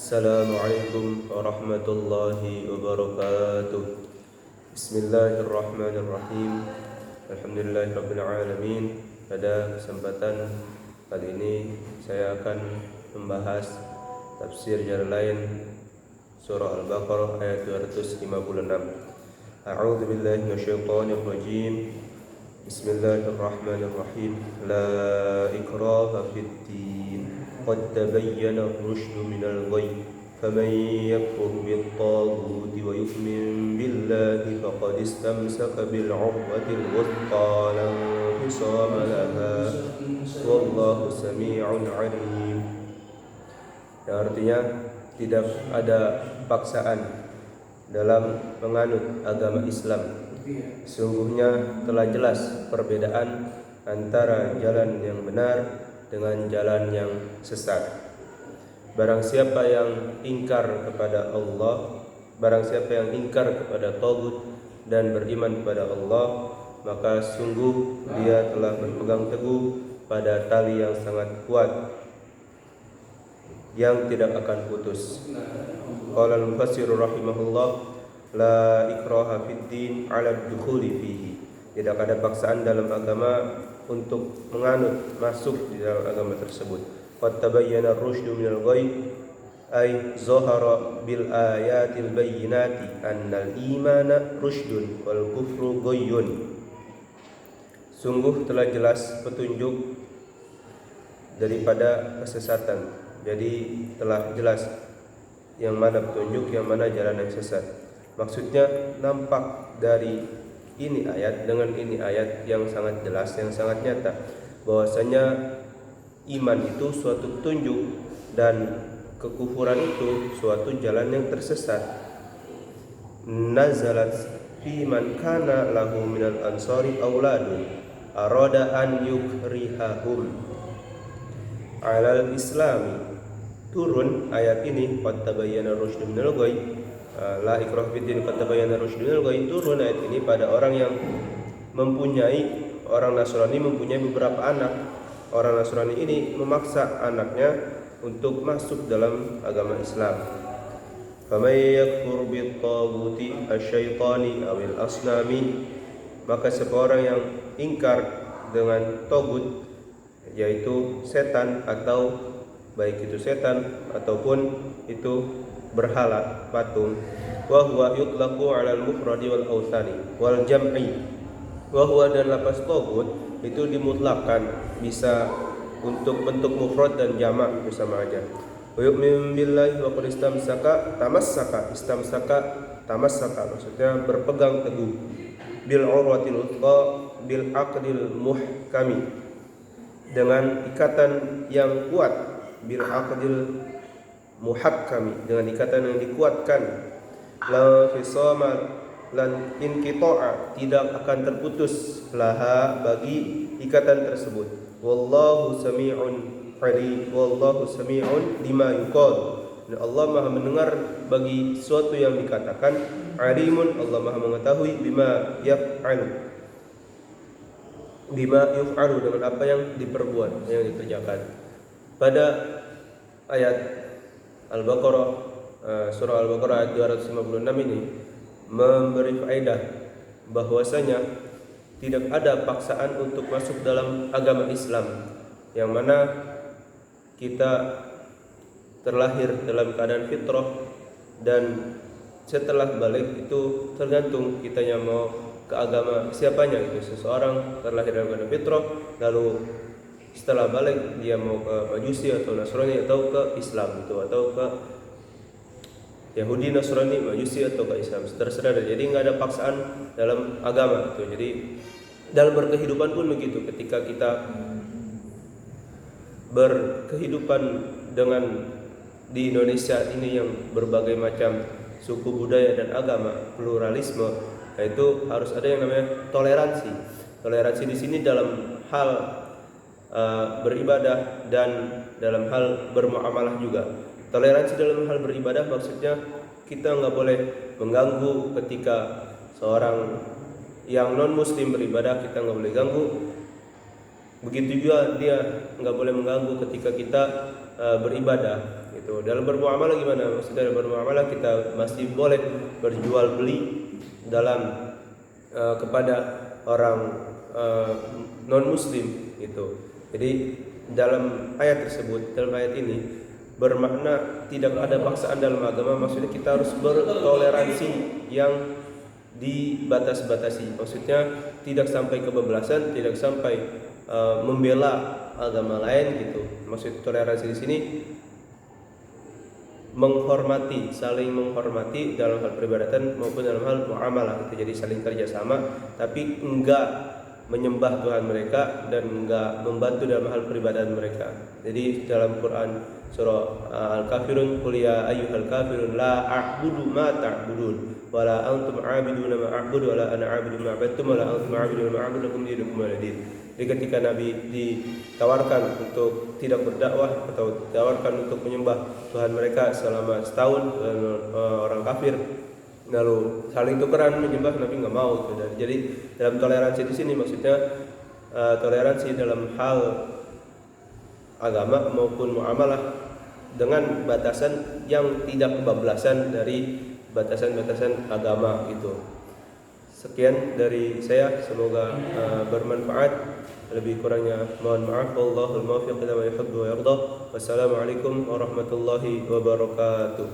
Assalamualaikum warahmatullahi wabarakatuh. Bismillahirrahmanirrahim. Alhamdulillahirabbil alamin. Pada kesempatan kali ini saya akan membahas tafsir jalan lain surah Al-Baqarah ayat 256. A'udzu billahi minasyaitonir rajim. Bismillahirrahmanirrahim. La ikraha fid din. قد تبين الرشد من الغي فمن يكفر بالطاغوت ويؤمن بالله فقد استمسك بالعروة الوثقى لا انفصام لها والله سميع عليم. Yang artinya tidak ada paksaan dalam menganut agama Islam. Sungguhnya telah jelas perbedaan antara jalan yang benar dengan jalan yang sesat. Barang siapa yang ingkar kepada Allah, barang siapa yang ingkar kepada tagut dan beriman kepada Allah, maka sungguh dia telah berpegang teguh pada tali yang sangat kuat yang tidak akan putus. Qala al-mufassir rahimahullah, la ikraha fid din 'ala ad-dukhuli fihi. Tidak ada paksaan dalam agama untuk menganut masuk di dalam agama tersebut. Qad tabayyana ar-rusydu minal ghayy ay zahara bil ayatil bayyinati annal imana rusydun wal kufru ghayyun. Sungguh telah jelas petunjuk daripada kesesatan. Jadi telah jelas yang mana petunjuk, yang mana jalan yang sesat. Maksudnya nampak dari ini ayat dengan ini ayat yang sangat jelas, yang sangat nyata bahwasanya iman itu suatu petunjuk dan kekufuran itu suatu jalan yang tersesat. Nazalat fi man kana lahu minal ansari auladun arada an yukrihahum alal islami. Turun ayat ini qad tabayyana rusydu minal ghayy, la ikraha fid din qad tabayyana rusydu minal ghayy. Turun ayat ini pada orang yang orang Nasrani mempunyai beberapa anak. Orang Nasrani ini memaksa anaknya untuk masuk dalam agama Islam. Faman yakfur bit taghuti asyaitani awil asnami, maka seorang yang ingkar dengan tagut yaitu setan, atau baik itu setan ataupun itu berhala, patung. Wa huwa yutlaqu 'alal mufradi wal awthani wal jam'i. Wa huwa, dan lafaz tagut itu dimutlakkan, bisa untuk bentuk mufrad dan jamak itu sama aja. Wa yu'min billahi wa qad istamsaka maksudnya berpegang teguh, bil urwatil wuthqa bil aqdil muhkami, dengan ikatan yang kuat, bil aqdil muhakkami, dengan ikatan yang dikuatkan, la fisama lan inqita'a, tidak akan terputus, laha, bagi ikatan tersebut. Wallahu sami'un alim, wallahu sami'un lima yuqal, dan Allah Maha mendengar bagi sesuatu yang dikatakan. Alimun, Allah Maha mengetahui, bima yaf'alu dengan apa yang diperbuat, yang dikerjakan. Pada ayat Al-Baqarah, surah Al-Baqarah ayat 256 ini memberi faedah bahwasanya tidak ada paksaan untuk masuk dalam agama Islam, yang mana kita terlahir dalam keadaan fitrah, dan setelah balik itu tergantung kitanya mau ke agama siapanya gitu. Seseorang terlahir dalam keadaan fitrah, lalu setelah balik dia mau ke Majusi atau Nasrani atau ke Islam itu, atau ke Yahudi, Nasrani, Majusi atau ke Islam, terserah. Jadi nggak ada paksaan dalam agama itu. Jadi dalam berkehidupan pun begitu. Ketika kita berkehidupan dengan di Indonesia ini yang berbagai macam suku budaya dan agama, pluralisme, itu harus ada yang namanya toleransi. Toleransi di sini dalam hal beribadah dan dalam hal bermuamalah juga. Toleransi dalam hal beribadah maksudnya kita nggak boleh mengganggu ketika seorang yang non muslim beribadah, kita nggak boleh ganggu. Begitu juga dia nggak boleh mengganggu ketika kita beribadah gitu. Dalam bermuamalah gimana? Maksudnya dalam bermuamalah kita masih boleh berjual beli dalam kepada orang non muslim gitu. Jadi dalam ayat tersebut, dalam ayat ini bermakna tidak ada paksaan dalam agama. Maksudnya kita harus bertoleransi yang dibatas-batasi. Maksudnya tidak sampai kebablasan, tidak sampai membela agama lain gitu. Maksud toleransi di sini menghormati, saling menghormati dalam hal peribadatan maupun dalam hal muamalah gitu. Jadi saling kerjasama, tapi enggak menyembah Tuhan mereka dan enggak membantu dalam hal peribadatan mereka. Jadi dalam Quran surah Al-Kafirun, qul ya ayyuhal kafirun la a'budu ma ta'budun wa la antum 'abiduna ma a'budu wa la ana 'abidu ma 'abadtum wa la antum 'abiduna ma a'budu lakum dinukum waliyadin. Jadi ketika Nabi ditawarkan untuk tidak berdakwah atau ditawarkan untuk menyembah Tuhan mereka selama setahun, orang kafir lalu saling tukeran menyembah, Nabi nggak mau gitu. Jadi dalam toleransi di sini maksudnya toleransi dalam hal agama maupun muamalah dengan batasan yang tidak kebablasan dari batasan-batasan agama itu. Sekian dari saya, semoga bermanfaat. Lebih kurangnya mohon maaf. Wallahul muwaffiq ila ma yuhibbu wa yarda. Wassalamualaikum warahmatullahi wabarakatuh.